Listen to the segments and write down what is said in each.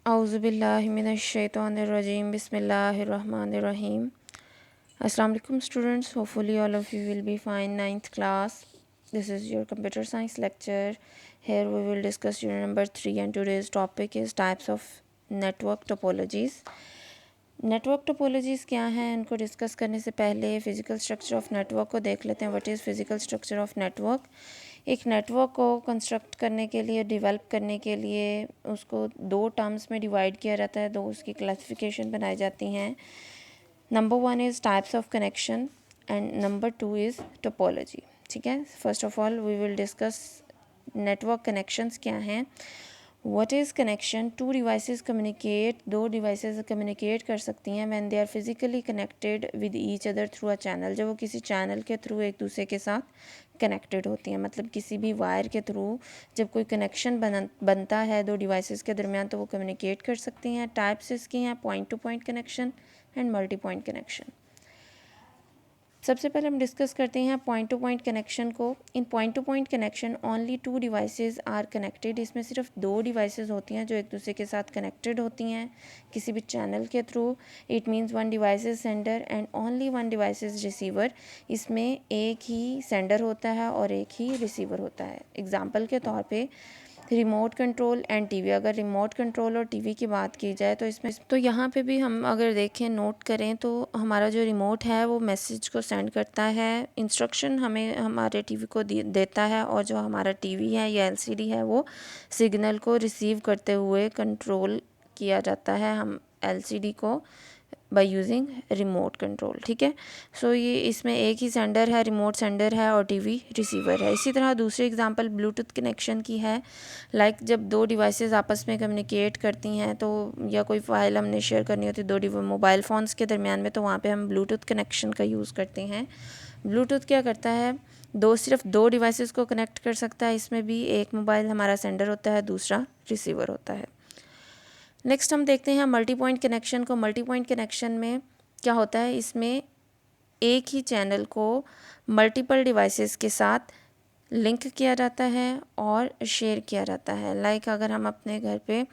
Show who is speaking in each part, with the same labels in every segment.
Speaker 1: Auzubillahiminash-shaytanir-rajim. Bismillahir-rahmanir-rahim. Assalamu alaikum students. Hopefully all of you will be fine. Ninth class. This is your computer science lecture. Here we will discuss unit number 3 and today's topic is types of network topologies. Network topologies क्या हैं, इनको discuss करने से पहले physical structure of network को देख लेते हैं. What is physical structure of network. एक नेटवर्क को कंस्ट्रक्ट करने के लिए, डेवलप करने के लिए उसको दो टर्म्स में डिवाइड किया जाता है, दो उसकी क्लासिफिकेशन बनाई जाती हैं. Number 1 is types of connection and number 2 is topology. ठीक है. First of all we will discuss network connections क्या हैं. What is connection? Two devices communicate. दो devices communicate कर सकती हैं when they are physically connected with each other through a channel. जब वो किसी channel के थ्रू एक दूसरे के साथ कनेक्टेड होती हैं, मतलब किसी भी वायर के थ्रू जब कोई कनेक्शन बनता है दो डिवाइसेस के दरमियान तो वो कम्युनिकेट कर सकती हैं. टाइप्स इसकी हैं point to point connection and multi point connection. सबसे पहले हम डिस्कस करते हैं पॉइंट टू पॉइंट कनेक्शन को. In point to point connection only two devices are connected. इसमें सिर्फ दो डिवाइसेस होती हैं जो एक दूसरे के साथ कनेक्टेड होती हैं किसी भी चैनल के through. It means one device is sender and only one device is receiver. इसमें एक ही सेंडर होता है और एक ही रिसीवर होता है. एग्जाम्पल के तौर पे रिमोट कंट्रोल एंड टीवी. अगर रिमोट कंट्रोल और टीवी की बात की जाए तो इसमें तो यहाँ पे भी हम अगर देखें, नोट करें तो हमारा जो रिमोट है वो मैसेज को सेंड करता है, इंस्ट्रक्शन हमें हमारे टीवी को देता है, और जो हमारा टीवी है या एलसीडी है वो सिग्नल को रिसीव करते हुए कंट्रोल किया जाता है हम एलसीडी को बाय यूजिंग रिमोट कंट्रोल. ठीक है. सो ये इसमें एक ही सेंडर है, रिमोट सेंडर है और टीवी रिसीवर है. इसी तरह दूसरी एग्जांपल ब्लूटूथ कनेक्शन की है. लाइक जब दो डिवाइसेस आपस में कम्युनिकेट करती हैं तो या कोई फाइल हमने शेयर करनी होती है दो मोबाइल फ़ोन्स के दरमियान में, तो वहाँ पे हम ब्लूटूथ कनेक्शन का यूज़ करते हैं. ब्लूटूथ क्या करता है, सिर्फ दो डिवाइसेस को कनेक्ट कर सकता है. इसमें भी एक मोबाइल हमारा सेंडर होता है, दूसरा रिसीवर होता है. नेक्स्ट हम देखते हैं मल्टी पॉइंट कनेक्शन को. मल्टी पॉइंट कनेक्शन में क्या होता है, इसमें एक ही चैनल को मल्टीपल डिवाइसेस के साथ लिंक किया जाता है और शेयर किया जाता है. लाइक अगर हम अपने घर पे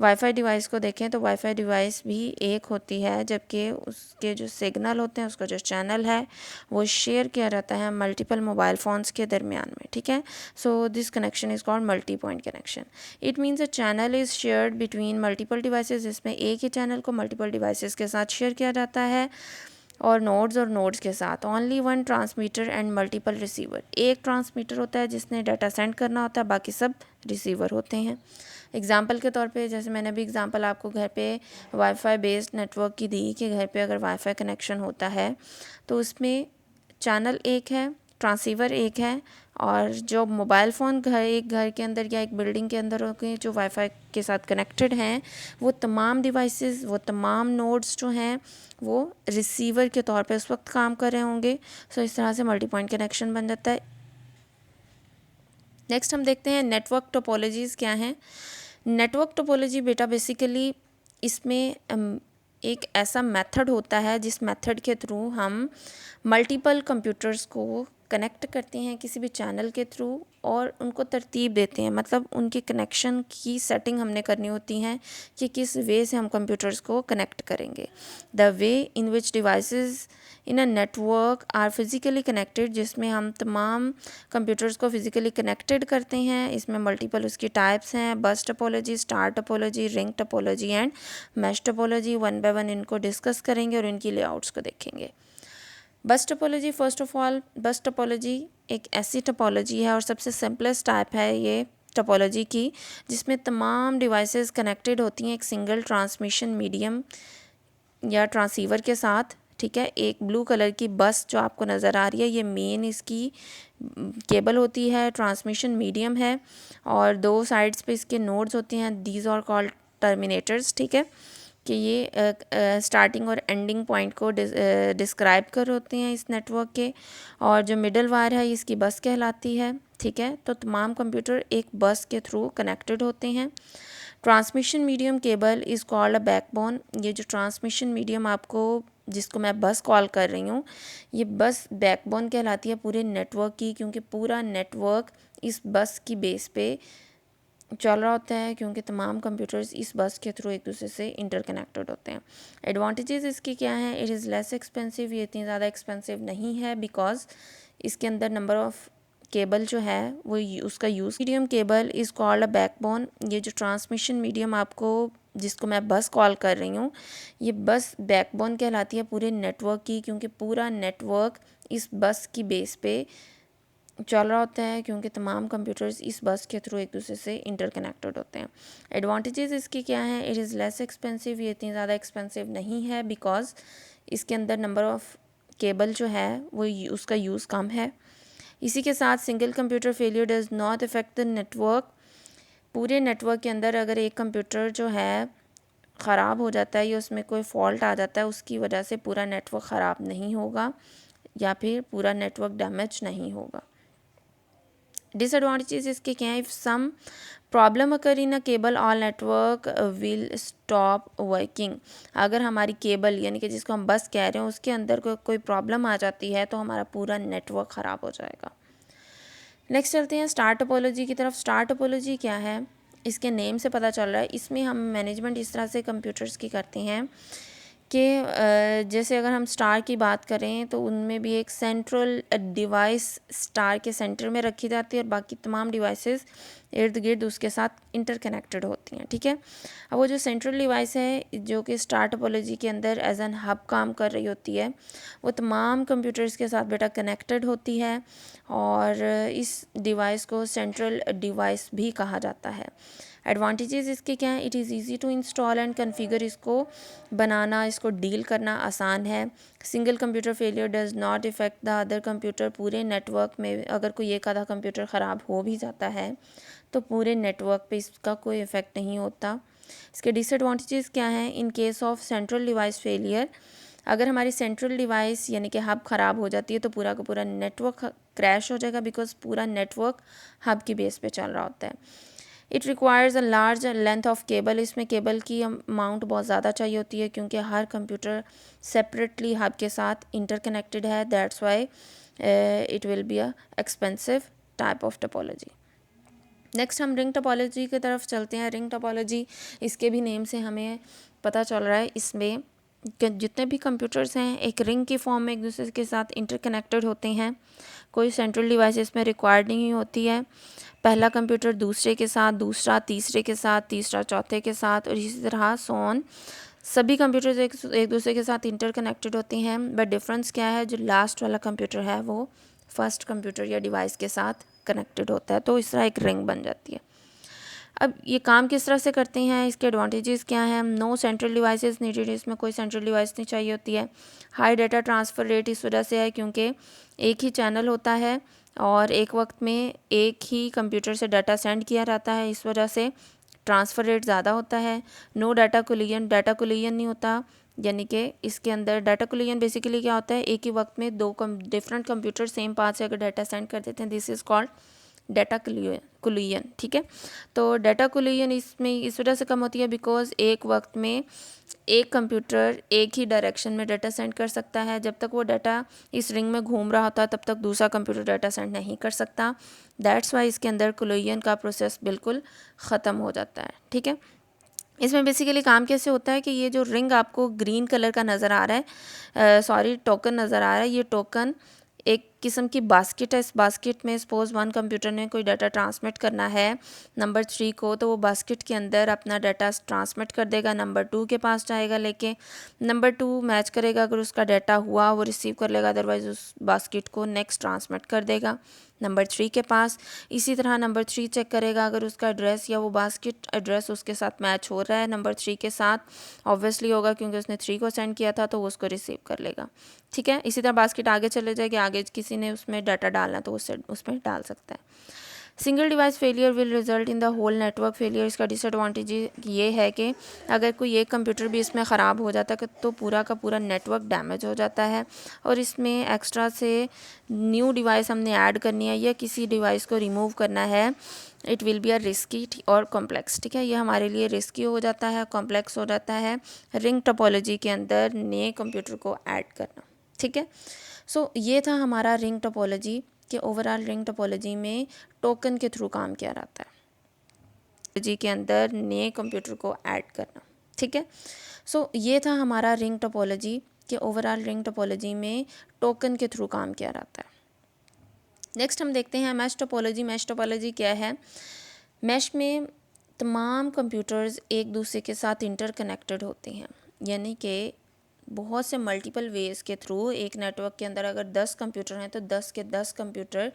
Speaker 1: वाईफाई डिवाइस को देखें तो वाईफाई डिवाइस भी एक होती है, जबकि उसके जो सिग्नल होते हैं, उसका जो चैनल है वो शेयर किया जाता है मल्टीपल मोबाइल फ़ोन्स के दरमियान में. ठीक है. So this connection is called multi point connection. It means a channel is shared between multiple devices. इसमें एक ही चैनल को मल्टीपल डिवाइसेस के साथ शेयर किया जाता है और नोड्स के साथ. Only one transmitter and multiple receiver. एक ट्रांसमीटर होता है जिसने डाटा सेंड करना होता है, बाकी सब रिसीवर होते हैं. एग्जांपल के तौर पे जैसे मैंने अभी एग्जांपल आपको घर पे वाईफाई बेस्ड नेटवर्क की दी कि घर पे अगर वाईफाई कनेक्शन होता है तो उसमें चैनल एक है, ट्रांसीवर एक है, और जो मोबाइल फ़ोन एक घर के अंदर या एक बिल्डिंग के अंदर होके जो वाईफाई के साथ कनेक्टेड हैं वो तमाम डिवाइसेस, वो तमाम नोड्स जो हैं वो रिसीवर के तौर पे उस वक्त काम कर रहे होंगे. सो इस तरह से मल्टी पॉइंट कनेक्शन बन जाता है. नेक्स्ट हम देखते हैं नेटवर्क टोपोलॉजीज़ क्या हैं. नेटवर्क टोपोलॉजी बेटा बेसिकली इसमें एक ऐसा मेथड होता है जिस मेथड के थ्रू हम मल्टीपल कंप्यूटर्स को कनेक्ट करते हैं किसी भी चैनल के थ्रू और उनको तरतीब देते हैं. मतलब उनके कनेक्शन की सेटिंग हमने करनी होती है कि किस वे से हम कंप्यूटर्स को कनेक्ट करेंगे. The way in which devices in a network are physically connected, जिसमें हम तमाम कंप्यूटर्स को फिज़िकली कनेक्टेड करते हैं. इसमें मल्टीपल उसकी टाइप्स हैं: बस topology, star topology, ring topology and mesh topology. One by one इनको डिस्कस करेंगे और इनकी लेआउट्स को देखेंगे. बस टोपोलॉजी, फर्स्ट ऑफ ऑल बस टोपोलॉजी एक ऐसी टोपोलॉजी है और सबसे सिंपलेस्ट टाइप है ये टोपोलॉजी की, जिसमें तमाम डिवाइसेस कनेक्टेड होती हैं एक सिंगल ट्रांसमिशन मीडियम या ट्रांसीवर के साथ. ठीक है. एक ब्लू कलर की बस जो आपको नज़र आ रही है, ये मेन इसकी केबल होती है, ट्रांसमिशन मीडियम है, और दो साइड्स पे इसके नोड्स होते हैं. These are called terminators. ठीक है. कि ये स्टार्टिंग और एंडिंग पॉइंट को डिस्क्राइब कर होते हैं इस नेटवर्क के. और जो मिडल वायर है इसकी बस कहलाती है. ठीक है. तो तमाम कंप्यूटर एक बस के थ्रू कनेक्टेड होते हैं. Transmission medium cable is called a backbone. ये जो ट्रांसमिशन मीडियम आपको जिसको मैं बस कॉल कर रही हूँ, ये बस बैकबोन कहलाती है पूरे नेटवर्क की, क्योंकि पूरा नेटवर्क इस बस की बेस पे चल रहा होता है क्योंकि तमाम कंप्यूटर्स इस बस के थ्रू एक दूसरे से इंटरकनेक्टेड होते हैं। एडवांटेजेस इसके क्या हैं? इट इज़ लेस एक्सपेंसिव, ये इतनी ज़्यादा एक्सपेंसिव नहीं है बिकॉज इसके अंदर नंबर ऑफ़ केबल जो है वो उसका use medium cable is called a backbone. ये जो ट्रांसमिशन मीडियम आपको जिसको मैं बस कॉल कर रही हूँ, ये बस बैकबोन कहलाती है पूरे नेटवर्क की, क्योंकि पूरा नेटवर्क इस बस की बेस पे चल रहा होता है क्योंकि तमाम कंप्यूटर्स इस बस के थ्रू एक दूसरे से इंटरकनेक्टेड होते हैं। एडवांटेजेस इसके क्या हैं? इट इज़ लेस एक्सपेंसिव, ये इतनी ज़्यादा एक्सपेंसिव नहीं है बिकॉज इसके अंदर नंबर ऑफ़ केबल जो है वो उसका यूज़ कम है। इसी के साथ single computer failure does not affect the network. पूरे नेटवर्क के अंदर अगर एक कंप्यूटर जो है ख़राब हो जाता है या उसमें कोई फॉल्ट आ जाता है, उसकी वजह से पूरा नेटवर्क ख़राब नहीं होगा या फिर पूरा नेटवर्क डैमेज नहीं होगा। डिसएडवांटेजेस इसके क्या है? If some problem occur in a cable all network will stop working. अगर हमारी केबल यानी कि जिसको हम बस कह रहे हैं उसके अंदर कोई प्रॉब्लम आ जाती है तो हमारा पूरा नेटवर्क ख़राब हो जाएगा। नेक्स्ट चलते हैं स्टार टोपोलॉजी की तरफ। स्टार टोपोलॉजी क्या है? इसके नेम से पता चल रहा है। इसमें हम मैनेजमेंट इस तरह से कंप्यूटर्स की करते हैं कि जैसे अगर हम स्टार की बात करें तो उनमें भी एक सेंट्रल डिवाइस स्टार के सेंटर में रखी जाती है और बाकी तमाम डिवाइसेस इर्द गिर्द उसके साथ इंटरकनेक्टेड होती हैं। ठीक है, अब वो जो सेंट्रल डिवाइस है जो कि स्टार टोपोलॉजी के अंदर एज एन हब काम कर रही होती है, वो तमाम कंप्यूटर्स के साथ बेटा कनेक्टेड होती है और इस डिवाइस को सेंट्रल डिवाइस भी कहा जाता है। एडवांटेजेस इसके क्या हैं? It is easy to install and configure. इसको बनाना, इसको डील करना आसान है। Single computer failure does not affect the other computer. पूरे नेटवर्क में अगर कोई एक आधा कंप्यूटर ख़राब हो भी जाता है तो पूरे नेटवर्क पे इसका कोई इफ़ेक्ट नहीं होता। इसके डिसएडवांटेजेस क्या हैं? In case of central device failure, अगर हमारी सेंट्रल डिवाइस यानी कि हब ख़राब हो जाती है तो पूरा का पूरा नेटवर्क क्रैश हो जाएगा बिकॉज पूरा नेटवर्क हब की बेस पे चल रहा होता है। It requires a large length of cable. इसमें केबल की अमाउंट बहुत ज़्यादा चाहिए होती है क्योंकि हर कंप्यूटर सेपरेटली हब के साथ इंटरकनेक्टेड है। That's why it will be a expensive type of topology. Next हम रिंग टोपोलॉजी की तरफ चलते हैं। रिंग टोपोलॉजी, इसके भी नेम से हमें पता चल रहा है इसमें कि जितने भी कंप्यूटर्स हैं एक रिंग की फॉर्म में एक दूसरे के साथ इंटरकनेक्टेड होते हैं। कोई सेंट्रल डिवाइस इसमें रिक्वायर्ड नहीं होती है। पहला कंप्यूटर दूसरे के साथ, दूसरा तीसरे के साथ, तीसरा चौथे के साथ और इसी तरह सोन सभी कंप्यूटर्स एक दूसरे के साथ इंटरकनेक्टेड होते हैं। बट डिफरेंस क्या है? जो लास्ट वाला कंप्यूटर है वो फर्स्ट कंप्यूटर या डिवाइस के साथ कनेक्टेड होता है, तो इस तरह एक रिंग बन जाती है। अब ये काम किस तरह से करते हैं, इसके एडवांटेजेस क्या हैं? No central devices needed. इसमें कोई सेंट्रल डिवाइस नहीं चाहिए होती है। हाई डाटा ट्रांसफ़र रेट इस वजह से है क्योंकि एक ही चैनल होता है और एक वक्त में एक ही कंप्यूटर से डाटा सेंड किया जाता है, इस वजह से ट्रांसफ़र रेट ज़्यादा होता है। No data collision, data collision नहीं होता, यानी कि इसके अंदर डाटा कोलिजन बेसिकली क्या होता है? एक ही वक्त में दो डिफरेंट कंप्यूटर सेम पाथ से अगर डाटा सेंड कर देते हैं, this is called data collision. ठीक है, तो डाटा कोलिजन इसमें इस वजह से कम होती है बिकॉज एक वक्त में एक कंप्यूटर एक ही डायरेक्शन में डाटा सेंड कर सकता है। जब तक वो डाटा इस रिंग में घूम रहा होता है तब तक दूसरा कंप्यूटर डाटा सेंड नहीं कर सकता। दैट्स वाई इसके अंदर कोलिजन का प्रोसेस बिल्कुल ख़त्म हो जाता है। ठीक है, इसमें बेसिकली काम कैसे होता है कि ये जो रिंग आपको ग्रीन कलर का नज़र आ रहा है, सॉरी टोकन नज़र आ रहा है, ये टोकन एक किस्म की बास्केट है। इस बास्केट में सपोज़ वन कंप्यूटर ने कोई डाटा ट्रांसमिट करना है नंबर 3 को, तो वो बास्केट के अंदर अपना डाटा ट्रांसमिट कर देगा, नंबर 2 के पास जाएगा, लेके नंबर 2 मैच करेगा, अगर उसका डाटा हुआ वो रिसीव कर लेगा, अदरवाइज़ उस बास्केट को नेक्स्ट ट्रांसमिट कर देगा नंबर 3 के पास। इसी तरह नंबर 3 चेक करेगा, अगर उसका एड्रेस या वो बास्केट एड्रेस उसके साथ मैच हो रहा है नंबर 3 के साथ, ऑब्वियसली होगा क्योंकि उसने 3 को सेंड किया था, तो वो उसको रिसीव कर लेगा। ठीक है, इसी तरह बास्केट आगे चले जाएगी, आगे किसी ने उसमें डाटा डालना तो उससे उसमें डाल सकता है। Single device failure will result in the whole network failure. इसका डिसएडवांटेज ये है कि अगर कोई एक कंप्यूटर भी इसमें ख़राब हो जाता है तो पूरा का पूरा नेटवर्क डैमेज हो जाता है और इसमें एक्स्ट्रा से न्यू डिवाइस हमने ऐड करनी है या किसी डिवाइस को रिमूव करना है, it will be a risky और कॉम्प्लेक्स। ठीक है, ये हमारे लिए रिस्की हो जाता है, कॉम्प्लेक्स हो जाता है रिंग टोपोलॉजी के अंदर नए कंप्यूटर को ऐड करना। ठीक है, सो ये था हमारा रिंग टोपोलॉजी कि ओवरऑल रिंग टोपोलॉजी में टोकन के थ्रू काम किया जाता है। जी के अंदर नए कंप्यूटर को ऐड करना। ठीक है, सो ये था हमारा रिंग टोपोलॉजी कि ओवरऑल रिंग टोपोलॉजी में टोकन के थ्रू काम किया जाता है। नेक्स्ट हम देखते हैं मैश टोपोलॉजी। मैश टोपोलॉजी क्या है? मैश में तमाम कंप्यूटर्स एक दूसरे के साथ इंटरकनेक्टेड होते हैं, यानी कि बहुत से मल्टीपल वेज़ के थ्रू एक नेटवर्क के अंदर अगर 10 कंप्यूटर हैं तो 10 के 10 कंप्यूटर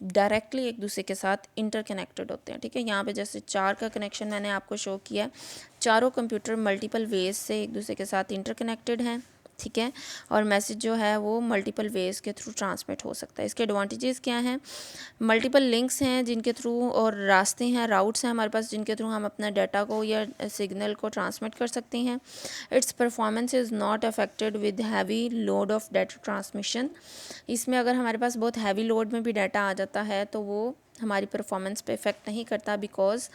Speaker 1: डायरेक्टली एक दूसरे के साथ इंटरकनेक्टेड होते हैं। ठीक है, यहाँ पे जैसे 4 का कनेक्शन मैंने आपको शो किया, चारों कंप्यूटर मल्टीपल वेज से एक दूसरे के साथ इंटरकनेक्टेड हैं। ठीक है, और मैसेज जो है वो मल्टीपल वेज के थ्रू ट्रांसमिट हो सकता है। इसके एडवांटेजेस क्या हैं? मल्टीपल लिंक्स हैं जिनके थ्रू, और रास्ते हैं, राउट्स हैं हमारे पास जिनके थ्रू हम अपना डाटा को या सिग्नल को ट्रांसमिट कर सकते हैं। It's performance is not affected with heavy load of data transmission. इसमें अगर हमारे पास बहुत हैवी लोड में भी डाटा आ जाता है तो वो हमारी परफॉर्मेंस पे इफ़ेक्ट नहीं करता, बिकॉज़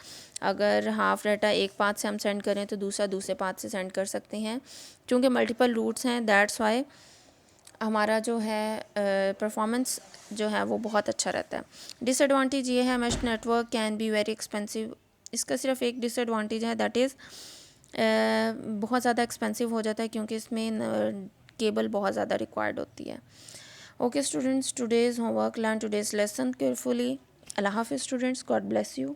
Speaker 1: अगर हाफ डाटा एक पाथ से हम सेंड करें तो दूसरा दूसरे पाथ से सेंड कर सकते हैं। क्योंकि मल्टीपल रूट्स हैं, दैट्स वाई हमारा जो है परफॉर्मेंस जो है वो बहुत अच्छा रहता है। डिसएडवांटेज ये है, mesh network can be very expensive. इसका सिर्फ एक डिसएडवांटेज है, दैट इज़ बहुत ज़्यादा एक्सपेंसिव हो जाता है क्योंकि इसमें केबल बहुत ज़्यादा रिक्वायर्ड होती है। Okay students, today's homework, learn today's lesson carefully. Allah Hafiz students, God bless you.